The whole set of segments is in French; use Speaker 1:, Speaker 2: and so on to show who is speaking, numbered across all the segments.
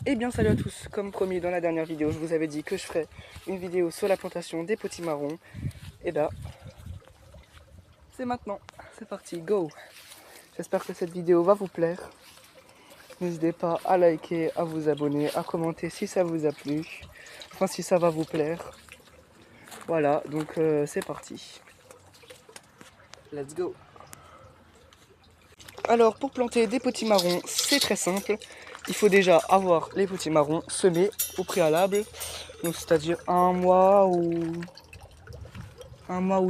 Speaker 1: Eh bien salut à tous, comme promis dans la dernière vidéo, je vous avais dit que je ferais une vidéo sur la plantation des potimarrons. Et bah, c'est maintenant, c'est parti, go. J'espère que cette vidéo va vous plaire. N'hésitez pas à liker, à vous abonner, à commenter si ça vous a plu. Enfin si ça va vous plaire. Voilà, donc c'est parti. Let's go. Alors pour planter des potimarrons, c'est très simple. Il faut déjà avoir les potimarrons semés au préalable. Donc c'est-à-dire un mois ou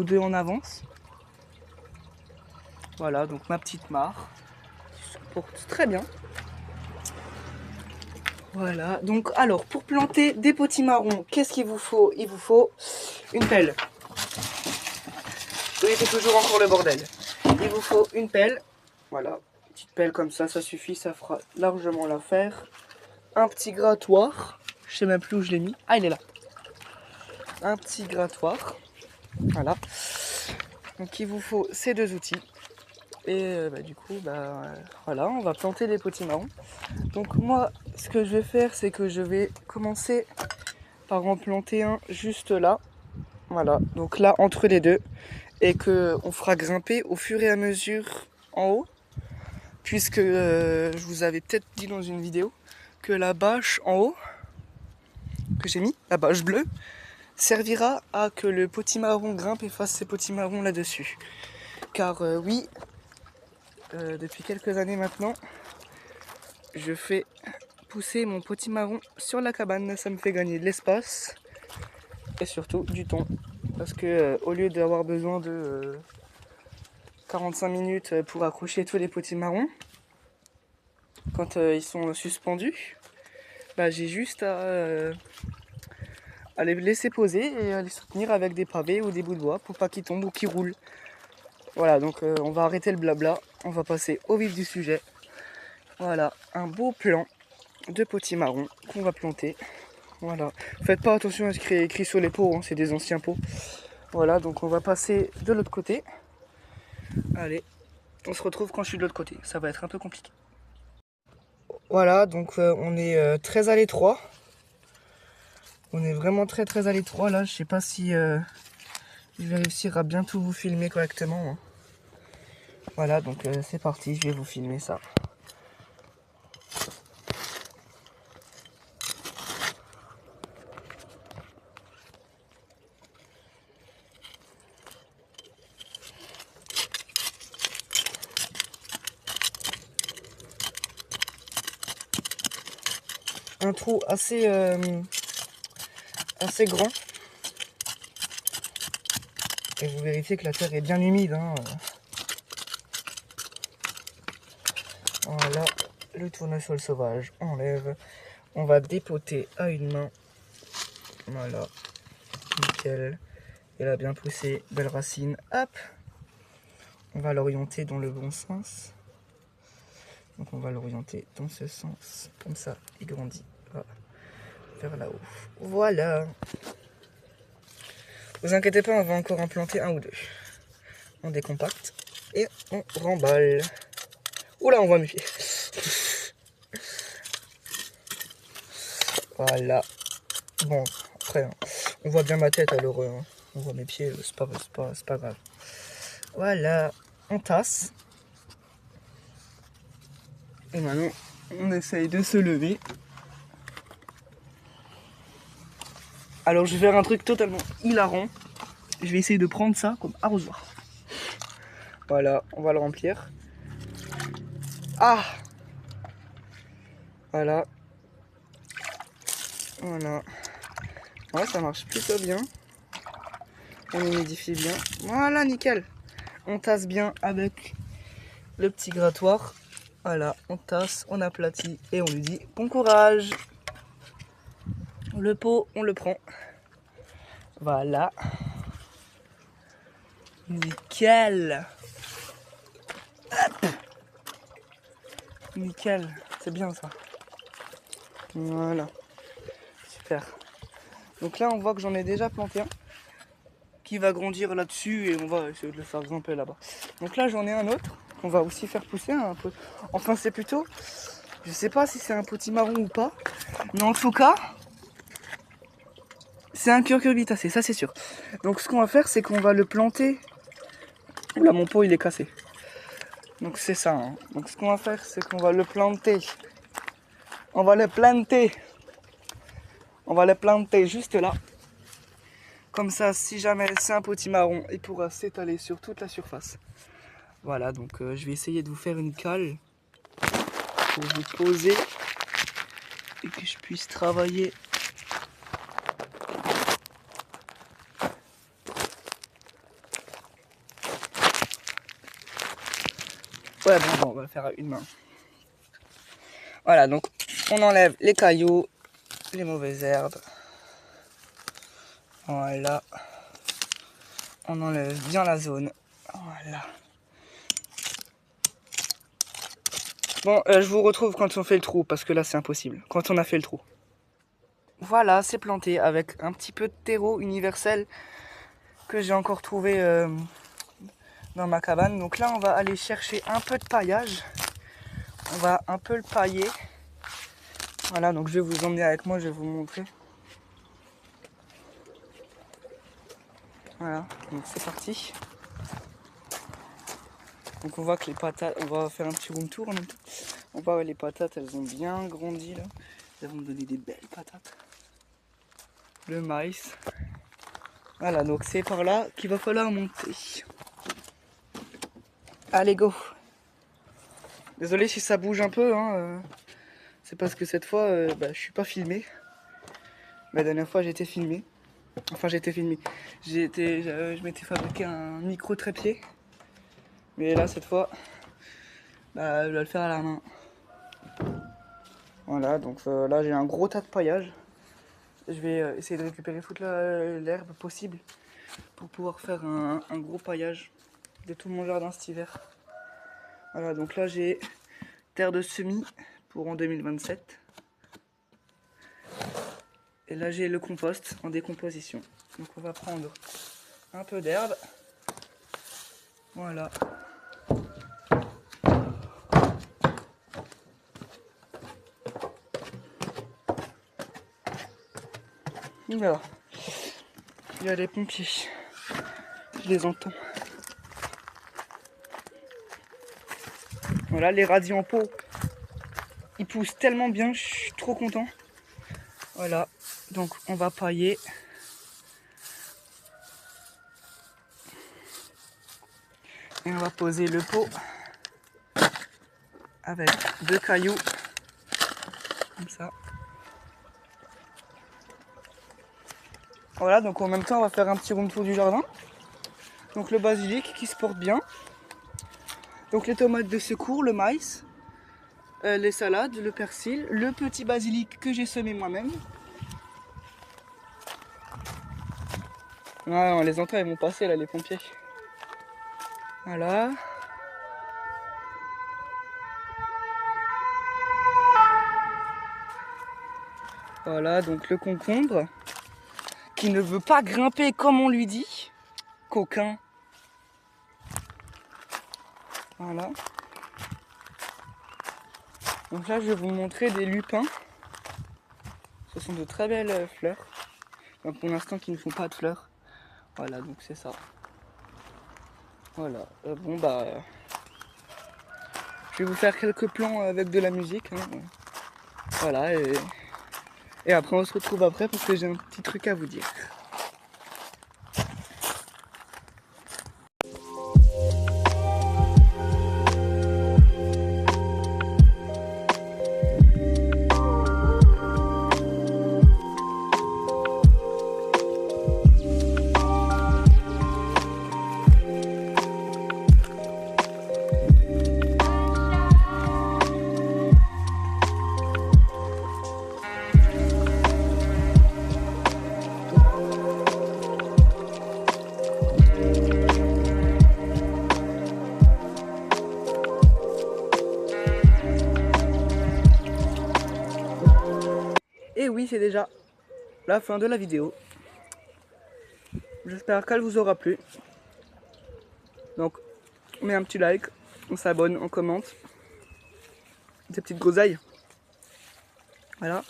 Speaker 1: deux en avance. Voilà, donc ma petite mare qui se porte très bien. Voilà, donc alors pour planter des potimarrons, qu'est-ce qu'il vous faut? Il vous faut une pelle. Oui, c'est toujours encore le bordel. Il vous faut une pelle. Voilà, petite pelle comme ça suffit, ça fera largement l'affaire. Un petit grattoir. Je sais même plus où je l'ai mis. Ah, il est là. Un petit grattoir. Voilà. Donc il vous faut ces deux outils. Et du coup, voilà, on va planter des potimarrons. Donc moi, ce que je vais faire, c'est que je vais commencer par en planter un juste là. Voilà, donc là, entre les deux. Et qu'on fera grimper au fur et à mesure en haut. Puisque je vous avais peut-être dit dans une vidéo que la bâche en haut, que j'ai mis, la bâche bleue, servira à que le potimarron grimpe et fasse ses potimarrons là-dessus. Car oui, depuis quelques années maintenant, je fais pousser mon potimarron sur la cabane. Ça me fait gagner de l'espace et surtout du temps. Parce que au lieu d'avoir besoin de 45 minutes pour accrocher tous les potimarrons, quand ils sont suspendus, j'ai juste à les laisser poser et à les soutenir avec des pavés ou des bouts de bois pour pas qu'ils tombent ou qu'ils roulent. Voilà, donc on va arrêter le blabla, on va passer au vif du sujet. Voilà, un beau plan de potimarron qu'on va planter. Voilà, faites pas attention à ce qui est écrit sur les pots, hein, c'est des anciens pots. Voilà, donc on va passer de l'autre côté. Allez, on se retrouve quand je suis de l'autre côté, ça va être un peu compliqué. Voilà, donc on est très à l'étroit. On est vraiment très à l'étroit là, je sais pas si je vais réussir à bien tout vous filmer correctement, hein. Voilà, donc c'est parti, je vais vous filmer ça. Un trou assez grand. Et vous vérifiez que la terre est bien humide, hein. Voilà, le tournesol sauvage, on enlève. On va dépoter à une main. Voilà, nickel. Elle a bien poussé, belle racine. Hop, on va l'orienter dans le bon sens. Donc on va l'orienter dans ce sens. Comme ça, il grandit vers là-haut. Voilà. Vous inquiétez pas, on va encore en planter un ou deux. On décompacte et on remballe. Oula, on voit mes pieds. Voilà. Bon, après, hein, on voit bien ma tête alors on voit mes pieds, c'est pas grave. Voilà, on tasse. Et maintenant, on essaye de se lever. Alors, je vais faire un truc totalement hilarant. Je vais essayer de prendre ça comme arrosoir. Voilà, on va le remplir. Ah! Voilà. Voilà. Ouais, ça marche plutôt bien. On humidifie bien. Voilà, nickel. On tasse bien avec le petit grattoir. Voilà, on tasse, on aplatit et on lui dit bon courage. Le pot, on le prend. Voilà. Nickel. Hop. Nickel. C'est bien ça. Voilà. Super. Donc là, on voit que j'en ai déjà planté un qui va grandir là-dessus et on va essayer de le faire grimper là-bas. Donc là, j'en ai un autre qu'on va aussi faire pousser un peu. Enfin, c'est plutôt Je sais pas si c'est un potimarron ou pas. Mais en tout cas, c'est un cucurbitacé, ça c'est sûr. Donc ce qu'on va faire, c'est qu'on va le planter. Oula, mon pot il est cassé. Donc c'est ça. Hein. Donc ce qu'on va faire, c'est qu'on va le planter. On va le planter. On va le planter juste là. Comme ça, si jamais c'est un potimarron, il pourra s'étaler sur toute la surface. Voilà, donc je vais essayer de vous faire une cale pour vous poser et que je puisse travailler. Ouais, bon, on va le faire à une main. Voilà, donc on enlève les cailloux, les mauvaises herbes. Voilà. On enlève bien la zone. Voilà. Bon, je vous retrouve quand on fait le trou, parce que là c'est impossible. Quand on a fait le trou. Voilà, c'est planté avec un petit peu de terreau universel que j'ai encore trouvé dans ma cabane. Donc là, on va aller chercher un peu de paillage. On va un peu le pailler. Voilà, donc je vais vous emmener avec moi, je vais vous montrer. Voilà, donc c'est parti. Donc on voit que les patates, on va faire un petit room tour en même temps. On voit les patates, elles ont bien grandi là. Elles vont me donner des belles patates. Le maïs. Voilà, donc c'est par là qu'il va falloir monter. Allez, go! Désolé si ça bouge un peu, hein, c'est parce que cette fois, je suis pas filmé. La dernière fois, j'étais filmé. Enfin, j'étais filmé. Je m'étais fabriqué un micro trépied. Mais là, cette fois, je vais le faire à la main. Voilà, donc là, j'ai un gros tas de paillage. Je vais essayer de récupérer toute l'herbe possible pour pouvoir faire un gros paillage de tout mon jardin cet hiver. Voilà, donc là, j'ai terre de semis pour en 2027. Et là, j'ai le compost en décomposition. Donc, on va prendre un peu d'herbe. Voilà. Voilà. Il y a les pompiers. Je les entends. Voilà, les radis en pot. Ils poussent tellement bien, je suis trop content. Voilà. Donc, on va pailler. Et on va poser le pot avec 2 cailloux. Comme ça. Voilà, donc en même temps, on va faire un petit room tour du jardin. Donc le basilic qui se porte bien. Donc les tomates de secours, le maïs, les salades, le persil, le petit basilic que j'ai semé moi-même. Ah, on les entend, ils vont passer là, les pompiers. Voilà. Voilà, donc le concombre qui ne veut pas grimper comme on lui dit. Coquin. Voilà. Donc là, je vais vous montrer des lupins. Ce sont de très belles fleurs. Enfin, pour l'instant, qui ne font pas de fleurs. Voilà, donc c'est ça. Voilà. Je vais vous faire quelques plans avec de la musique. Hein. Voilà. Et après, on se retrouve après parce que j'ai un petit truc à vous dire. Et oui, c'est déjà la fin de la vidéo. J'espère qu'elle vous aura plu. Donc, on met un petit like, on s'abonne, on commente. Des petites groseilles. Voilà.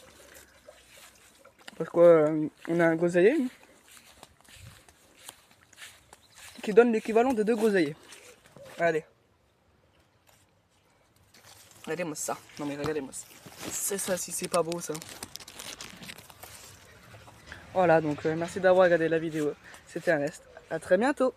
Speaker 1: Parce qu'on a un groseillier qui donne l'équivalent de 2 groseilliers. Allez. Regardez-moi ça. Non mais regardez-moi ça. C'est ça si c'est pas beau ça. Voilà, donc merci d'avoir regardé la vidéo. C'était Ernest. À très bientôt.